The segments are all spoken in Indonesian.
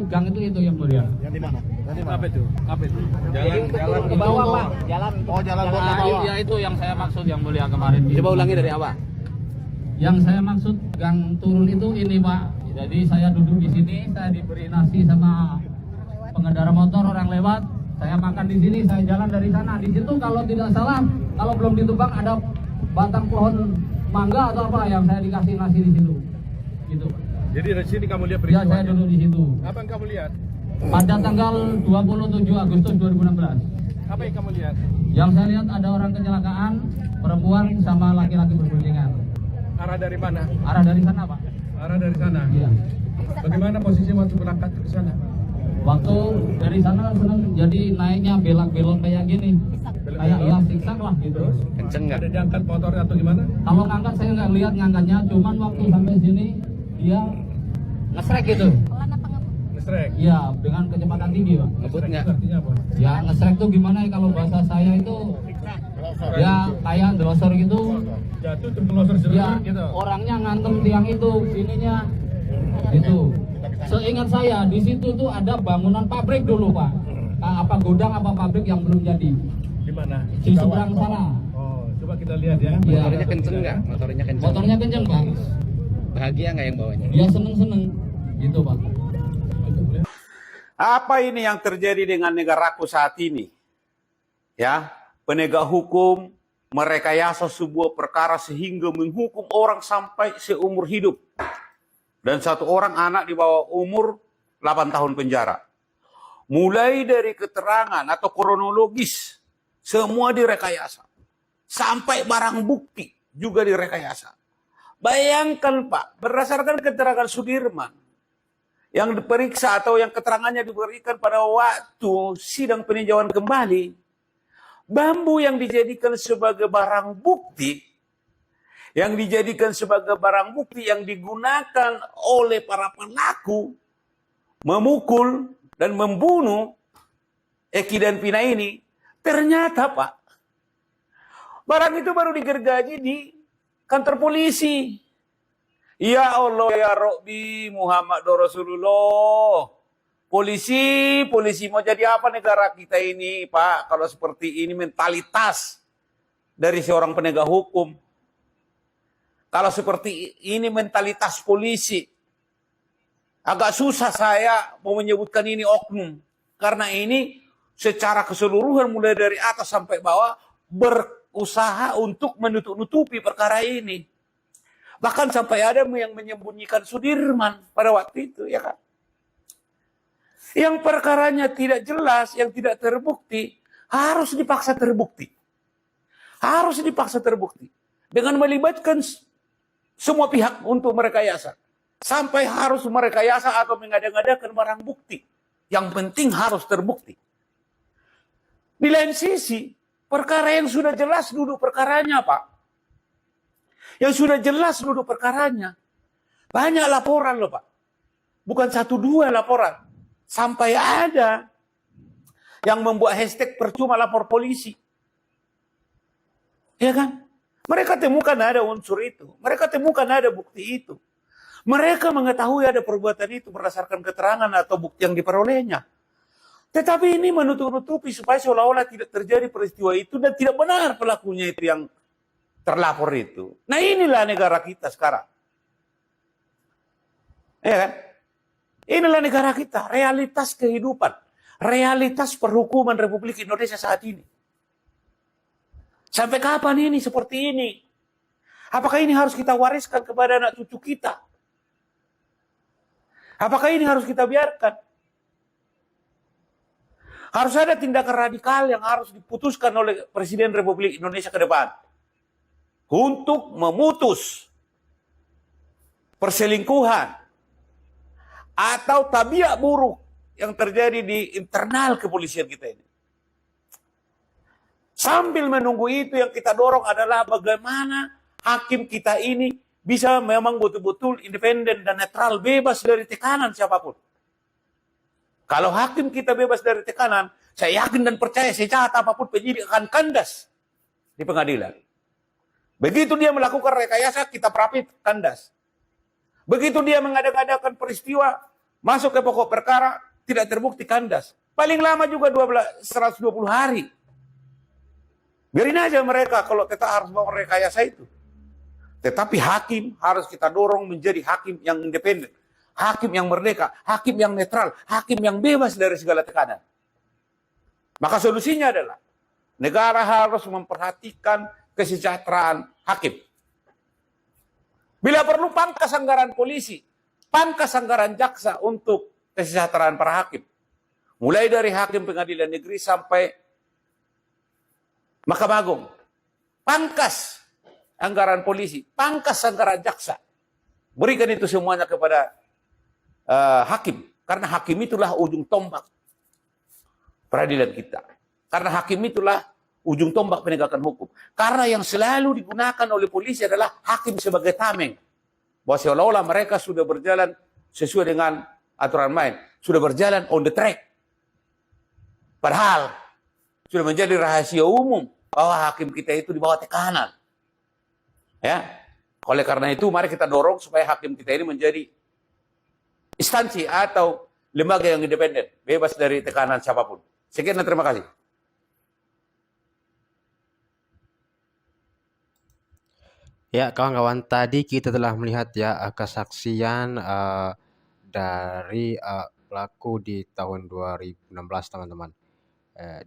gang itu yang mulia. Yang di mana? Yang di mana? Apa itu? Apa itu? Jalan ke bawah, Pak. Jalan. Oh, jalan ke Nah, bawah. ya itu yang saya maksud yang mulia kemarin. Coba ulangi dari awal. Yang saya maksud gang turun itu ini, Pak. Jadi saya duduk di sini, saya diberi nasi sama pengendara motor orang lewat. Saya makan di sini, saya jalan dari sana. Di situ kalau tidak salah, kalau belum ditebang ada batang pohon mangga atau apa yang saya dikasih nasi di situ. Gitu, Pak. Jadi dari sini kamu lihat Ya, peristiwa. saya duduk di situ. Apa yang kamu lihat? Pada tanggal 27 Agustus 2016. Apa yang kamu lihat? Yang saya lihat ada orang kecelakaan, perempuan sama laki-laki berboncengan. Arah dari mana? Arah dari sana, Pak. Arah dari sana. Iya. Bagaimana posisi waktu berangkat ke sana? Waktu dari sana senang jadi naiknya belok-belok kayak gini. Kayak ya siksak lah gitu. Terus? Kenceng nggak? Ada diangkat motor atau gimana? Kalau ngangkat saya nggak lihat ngangkatnya, cuman waktu sampai sini dia ngesrek gitu. Ngesrek. Iya, dengan kecepatan tinggi, Pak. Ngebut nggak? Itu artinya apa? Ya ngesrek tuh gimana ya kalau bahasa saya itu ya kayak delosor gitu. Jatuh tergelosor Ya seluruh gitu. orangnya ngantem tiang itu, ininya itu. Seingat saya di situ tuh ada bangunan pabrik dulu, Pak. Apa gudang apa pabrik yang belum jadi Di mana? di seberang sana. Oh, coba kita lihat ya. Iya. Motornya kenceng nggak? Motornya kenceng. Motornya kenceng, Pak. Bahagia nggak yang bawanya? Dia seneng-seneng gitu, Pak. Apa ini yang terjadi dengan negaraku saat ini? Ya, penegak hukum merekayasa sebuah perkara sehingga menghukum orang sampai seumur hidup. Dan satu orang anak di bawah umur 8 tahun penjara. Mulai dari keterangan atau kronologis, semua direkayasa. Sampai barang bukti juga direkayasa. Bayangkan, Pak, berdasarkan keterangan Sudirman, yang diperiksa atau yang keterangannya diberikan pada waktu sidang peninjauan kembali, bambu yang dijadikan sebagai barang bukti, yang digunakan oleh para pelaku memukul dan membunuh Eki dan Pina ini, ternyata, Pak, barang itu baru digergaji di kantor polisi. Ya Allah, ya Rabbi, Muhammad Rasulullah. Polisi mau jadi apa negara kita ini, Pak? Kalau seperti ini mentalitas dari seorang penegak hukum. Kalau seperti ini mentalitas polisi, agak susah saya mau menyebutkan ini oknum. Karena ini secara keseluruhan mulai dari atas sampai bawah berusaha untuk menutup-nutupi perkara ini. Bahkan sampai ada yang menyembunyikan Sudirman pada waktu itu, ya kan? Yang perkaranya tidak jelas, yang tidak terbukti, harus dipaksa terbukti. Harus dipaksa terbukti. Dengan melibatkan semua pihak untuk merekayasa. Sampai harus merekayasa atau mengada-ngadakan barang bukti. Yang penting harus terbukti. Di lain sisi, perkara yang sudah jelas duduk perkaranya, Pak. Yang sudah jelas duduk perkaranya. Banyak laporan loh, Pak. Bukan 1-2 laporan. Sampai ada yang membuat hashtag percuma lapor polisi. Ya kan? Mereka temukan ada unsur itu. Mereka temukan ada bukti itu. Mereka mengetahui ada perbuatan itu berdasarkan keterangan atau bukti yang diperolehnya. Tetapi ini menutup-nutupi supaya seolah-olah tidak terjadi peristiwa itu dan tidak benar pelakunya itu yang terlapor itu. Nah inilah negara kita sekarang. Ya kan? Inilah negara kita, realitas kehidupan, realitas perhukuman Republik Indonesia saat ini. Sampai kapan ini seperti ini? Apakah ini harus kita wariskan kepada anak cucu kita? Apakah ini harus kita biarkan? Harus ada tindakan radikal yang harus diputuskan oleh Presiden Republik Indonesia ke depan. Untuk memutus perselingkuhan atau tabiat buruk yang terjadi di internal kepolisian kita ini. Sambil menunggu itu yang kita dorong adalah bagaimana hakim kita ini bisa memang betul-betul independen dan netral, bebas dari tekanan siapapun. Kalau hakim kita bebas dari tekanan, saya yakin dan percaya sejahat apapun penyidik akan kandas di pengadilan. Begitu dia melakukan rekayasa, kita perapit kandas. Begitu dia mengadakan peristiwa, Masuk ke pokok perkara, tidak terbukti kandas. Paling lama juga 120 hari. Biarin aja mereka kalau kita harus mau rekayasa itu. Tetapi hakim harus kita dorong menjadi hakim yang independen. Hakim yang merdeka, hakim yang netral, hakim yang bebas dari segala tekanan. Maka solusinya adalah negara harus memperhatikan kesejahteraan hakim. Bila perlu pangkas anggaran polisi, pangkas anggaran jaksa untuk kesejahteraan para hakim. Mulai dari hakim pengadilan negeri sampai Mahkamah Agung. Pangkas anggaran polisi, pangkas anggaran jaksa. Berikan itu semuanya kepada hakim. Karena hakim itulah ujung tombak peradilan kita. Karena hakim itulah ujung tombak penegakan hukum. Karena yang selalu digunakan oleh polisi adalah hakim sebagai tameng. Bahwa seolah-olah mereka sudah berjalan sesuai dengan aturan main. Sudah berjalan on the track. Padahal sudah menjadi rahasia umum bahwa hakim kita itu di bawah tekanan. Ya. Oleh karena itu mari kita dorong supaya hakim kita ini menjadi instansi atau lembaga yang independen, bebas dari tekanan siapapun. Sekian dan terima kasih. Ya, kawan-kawan, tadi kita telah melihat ya kesaksian dari pelaku di tahun 2016, teman-teman.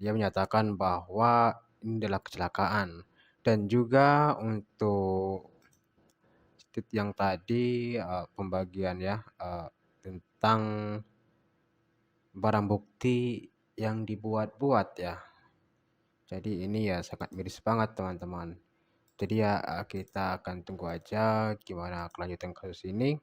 Dia menyatakan bahwa ini adalah kecelakaan. Dan juga untuk yang tadi pembagian ya tentang barang bukti yang dibuat-buat ya. Jadi ini ya sangat miris banget, teman-teman. Jadi ya kita akan tunggu aja gimana kelanjutan kasus ini.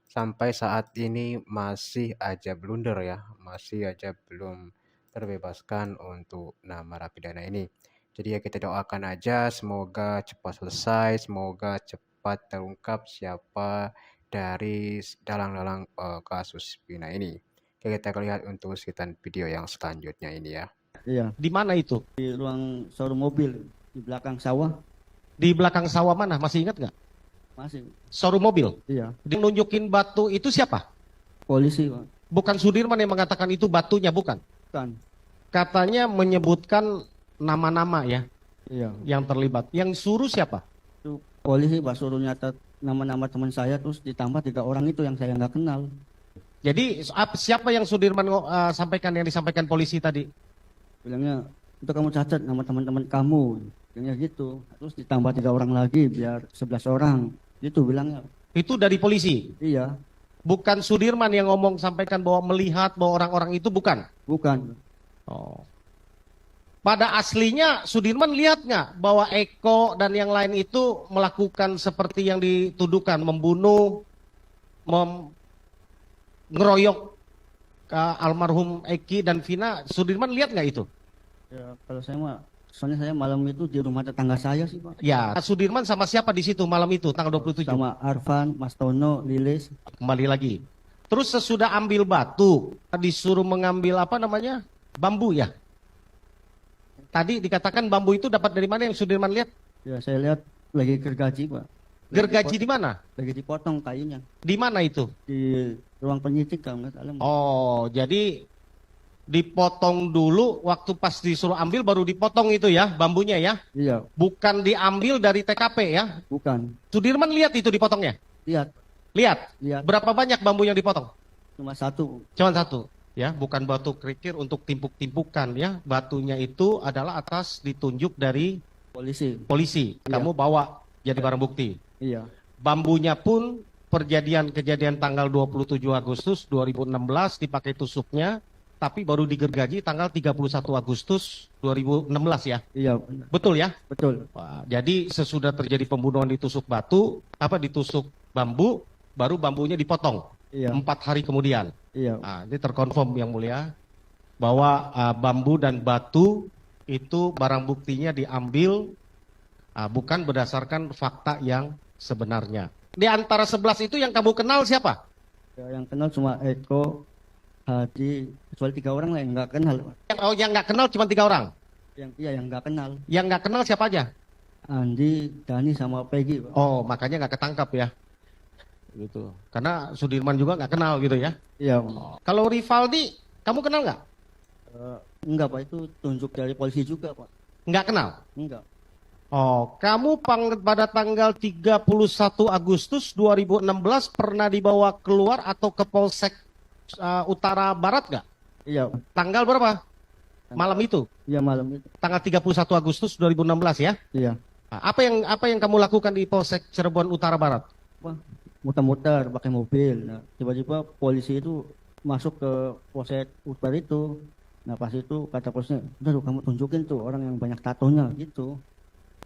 Sampai saat ini masih aja blunder ya, masih aja belum terbebaskan untuk nama narapidana ini. Jadi ya kita doakan aja semoga cepat selesai, semoga cepat terungkap siapa dari dalang-dalang kasus Vina ini. Oke, kita lihat untuk sekian video yang selanjutnya ini ya. Iya, Di mana itu? di ruang showroom mobil di belakang sawah. Di belakang sawah mana? Masih ingat nggak? Masih. Showroom mobil. Iya, Dia nunjukin batu itu siapa? polisi, Pak. Bukan Sudirman yang mengatakan itu batunya, bukan. Kan. Katanya menyebutkan nama-nama ya Iya. yang terlibat. Yang suruh siapa? Itu polisi, Pak, suruh nyatat nama-nama teman saya terus ditambah 3 orang itu yang saya nggak kenal. Jadi siapa yang Sudirman sampaikan yang disampaikan polisi tadi? Bilangnya, itu kamu catat nama teman-teman kamu. Bilangnya gitu. Terus ditambah 3 orang lagi biar 11 orang. Gitu bilangnya. Itu dari polisi. Iya, Bukan Sudirman yang ngomong sampaikan bahwa melihat bahwa orang-orang itu bukan. bukan. Oh. Pada aslinya Sudirman lihat nggak bahwa Eko dan yang lain itu melakukan seperti yang dituduhkan, membunuh, ngeroyok almarhum Eki dan Vina. Sudirman lihat nggak itu? Ya, kalau saya mah, soalnya saya malam itu di rumah tetangga saya sih, Pak. Ya, Sudirman sama siapa di situ malam itu tanggal 27? Sama Arfan, Mas Tono, Lilis. Kembali lagi. Terus sesudah ambil batu, disuruh mengambil apa namanya? Bambu ya. Tadi dikatakan bambu itu dapat dari mana yang Sudirman lihat? Ya, saya lihat lagi gergaji, Pak. Gergaji di mana? Lagi dipotong kayunya. Di mana itu? Di ruang penyidik kalau nggak salah. Oh, jadi dipotong dulu waktu pas disuruh ambil baru dipotong itu ya bambunya ya. Iya, Bukan diambil dari TKP ya. bukan. Sudirman lihat itu dipotongnya. Lihat, Lihat. lihat. Berapa banyak bambu yang dipotong? Cuma satu. Cuma satu. Ya, bukan batu kerikil untuk timpuk-timpukan ya. Batunya itu adalah atas ditunjuk dari Polisi. polisi. Iya. Kamu bawa jadi barang bukti. Iya, Bambunya pun kejadian tanggal 27 Agustus 2016 dipakai tusuknya, tapi baru digergaji tanggal 31 Agustus 2016 ya. iya, Betul ya? betul. Wah, jadi sesudah terjadi pembunuhan ditusuk batu, ditusuk bambu, baru bambunya dipotong. Iya, 4 hari kemudian. iya, Nah, ini terkonfirm yang mulia bahwa bambu dan batu itu barang buktinya diambil bukan berdasarkan fakta yang sebenarnya. Di antara 11 itu yang kamu kenal siapa? Ya, yang kenal cuma Eko, Hadi, kecuali 3 orang lah yang nggak kenal, Pak. Yang nggak kenal cuma 3 orang. Yang nggak kenal. Yang nggak kenal siapa aja? Andi, Dani sama Peggy, Pak. Oh, makanya nggak ketangkap ya. gitu. Karena Sudirman juga nggak kenal gitu ya. Iya, Pak. Kalau Rivaldi, kamu kenal nggak? Enggak, Pak, itu tunjuk dari polisi juga, Pak. Nggak kenal. Enggak. Oh, kamu pada tanggal 31 Agustus 2016 pernah dibawa keluar atau ke Polsek Utara Barat nggak? Iya, Pak. Tanggal berapa? Malam itu, Iya, malam itu. tanggal 31 Agustus 2016 ya. Iya. Nah, apa yang kamu lakukan di Polsek Cirebon Utara Barat? Pak, muter-muter pakai mobil. Nah, tiba-tiba polisi itu masuk ke Polsek Utara itu. Nah, pas itu kata polisinya, udah lu, kamu tunjukin tuh orang yang banyak tatonya gitu.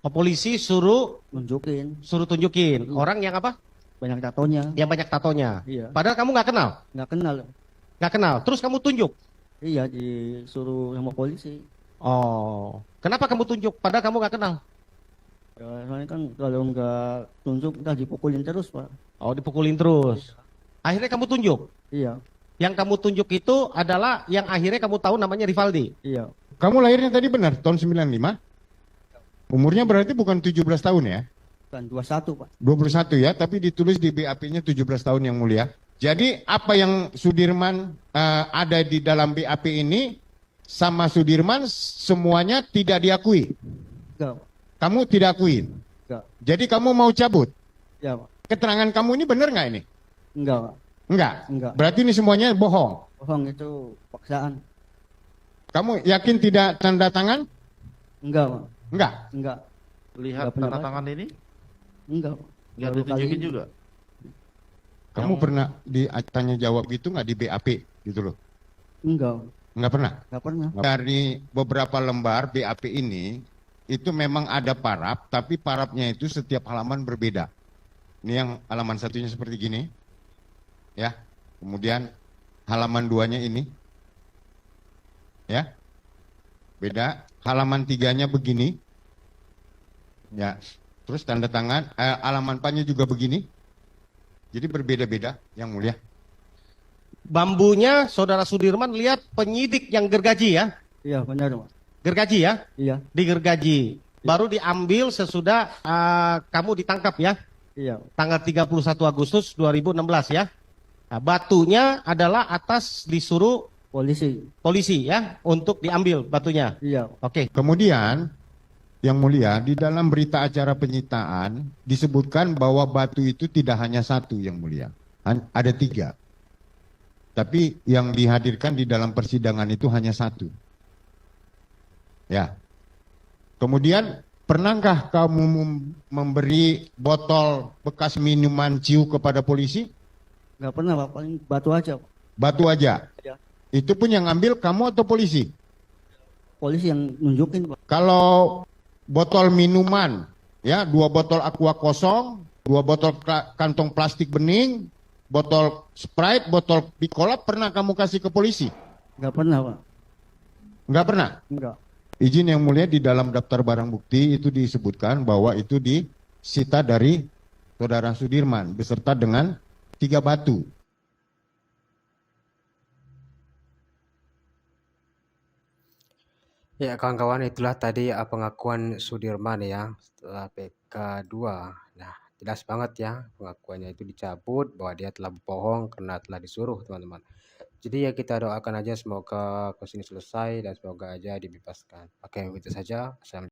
Oh, polisi suruh Tunjukin tunjukin orang yang apa? banyak tatonya. Yang banyak tatonya. Iya. Padahal kamu nggak kenal, Nggak kenal. nggak kenal. Terus kamu tunjuk. Iya, disuruh sama polisi. Oh, kenapa kamu tunjuk? Padahal kamu nggak kenal. Ya, soalnya kan kalau nggak tunjuk udah dipukulin terus, Pak. Oh, dipukulin terus. Akhirnya kamu tunjuk. Iya, Yang kamu tunjuk itu adalah yang akhirnya kamu tahu namanya Rivaldi. iya. Kamu lahirnya tadi benar tahun 95? Umurnya berarti bukan 17 tahun ya? Kan 21, Pak. 21 ya, tapi ditulis di BAP-nya 17 tahun yang mulia. Jadi apa yang Sudirman ada di dalam BAP ini sama Sudirman semuanya tidak diakui. Enggak, Pak. Kamu tidak akuin. Enggak. Jadi kamu mau cabut. Iya, Pak. Keterangan kamu ini benar nggak ini? Enggak, Pak. Enggak. Enggak. Berarti ini semuanya bohong. Bohong, itu paksaan. Kamu yakin tidak tanda tangan? Enggak, Pak. Enggak. Enggak. Lihat Nggak punya tanda Pak. tangan ini? Enggak, Pak. Nggak Baru kali ditunjukin ini. juga? Kamu pernah ditanya jawab gitu nggak di BAP gitu loh? Enggak, Nggak pernah. enggak pernah. Dari beberapa lembar BAP ini, itu memang ada paraf, tapi parafnya itu setiap halaman berbeda. Ini yang halaman satunya seperti gini, ya. Kemudian halaman 2-nya ini, ya, beda. Halaman 3-nya begini, ya. Terus tanda tangan, halaman 4-nya juga begini. Jadi berbeda-beda, yang mulia. Bambunya saudara Sudirman lihat penyidik yang gergaji ya. Iya, benar, Pak. Gergaji ya, Iya, digergaji. Baru diambil sesudah kamu ditangkap ya. iya. Tanggal 31 Agustus 2016 ya. Nah, batunya adalah atas disuruh polisi ya untuk diambil batunya. Iya. Oke. Kemudian, yang mulia, di dalam berita acara penyitaan disebutkan bahwa batu itu tidak hanya satu, yang mulia. Ada 3. Tapi yang dihadirkan di dalam persidangan itu hanya 1. Ya. Kemudian, pernahkah kamu memberi botol bekas minuman ciu kepada polisi? Enggak pernah, Pak. Paling batu aja, Pak. Batu aja. Iya. Itu pun yang ambil kamu atau polisi? Polisi yang nunjukin, Pak. Kalau botol minuman, ya, 2 botol aqua kosong, 2 botol kantong plastik bening, botol Sprite, botol Picola, pernah kamu kasih ke polisi? Enggak pernah, Pak. Enggak pernah. Enggak. Izin yang mulia, di dalam daftar barang bukti itu disebutkan bahwa itu disita dari saudara Sudirman beserta dengan 3 batu. Ya kawan-kawan, itulah tadi pengakuan Sudirman ya setelah PK2. Nah, jelas banget ya pengakuannya itu dicabut bahwa dia telah berbohong karena telah disuruh, teman-teman. Jadi ya kita doakan aja semoga kasus ini selesai dan semoga aja dibebaskan. Oke, begitu saja. Assalamualaikum.